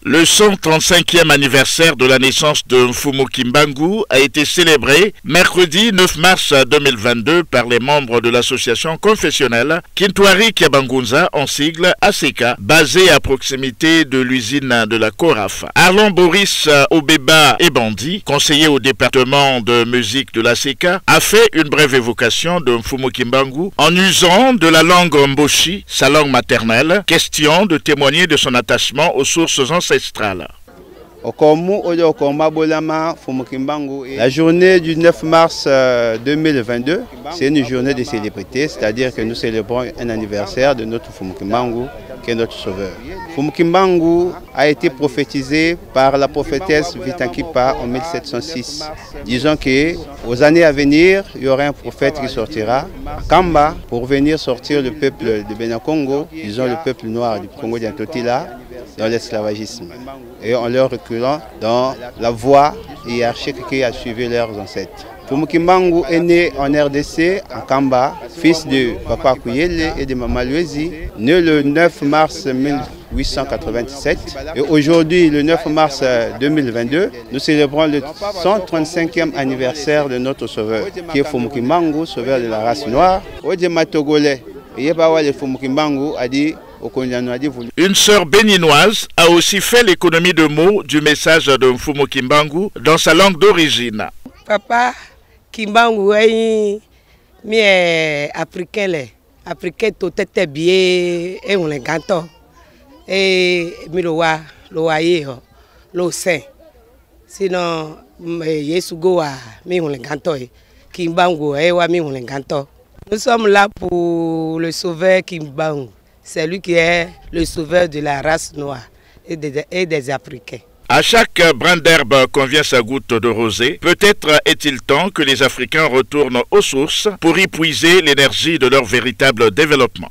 Le 135e anniversaire de la naissance de Mfumu Kimbangu a été célébré mercredi 9 mars 2022 par les membres de l'association confessionnelle Kintwari Kiabangunza en sigle ACK, basée à proximité de l'usine de la Coraf. Arlon Boris Obeba Ebandi, conseiller au département de musique de l'ACK, a fait une brève évocation de Mfumu Kimbangu en usant de la langue Mboshi, sa langue maternelle, question de témoigner de son attachement aux sources ancestrales. La journée du 9 mars 2022, c'est une journée de célébrité, c'est-à-dire que nous célébrons un anniversaire de notre Mfumu Kimbangu, qui est notre sauveur. Mfumu Kimbangu a été prophétisé par la prophétesse Vitankipa en 1706. Disons qu'aux années à venir, il y aura un prophète qui sortira, Kamba, pour venir sortir le peuple de Bénin Congo, disons le peuple noir du Congo d'Antotila, dans l'esclavagisme, et en leur reculant dans la voie hiérarchique qui a suivi leurs ancêtres. Mfumu Kimbangu est né en RDC, en Kamba, fils de Papa Kouyele et de Mama Luezi, né le 9 mars 1897. Et aujourd'hui, le 9 mars 2022, nous célébrons le 135e anniversaire de notre sauveur, qui est Mfumu Kimbangu, sauveur de la race noire. Une sœur béninoise a aussi fait l'économie de mots du message de Mfumu Kimbangu dans sa langue d'origine. Papa Kimbangu est africain, africain tout était bien et on est ganto et miloa loaye lo saint sinon Yesu goa mi on est ganto Kimbangu wa mi on est ganto. Nous sommes là pour le sauveur Kimbangu. C'est lui qui est le sauveur de la race noire et des Africains. À chaque brin d'herbe convient sa goutte de rosée. Peut-être est-il temps que les Africains retournent aux sources pour y puiser l'énergie de leur véritable développement.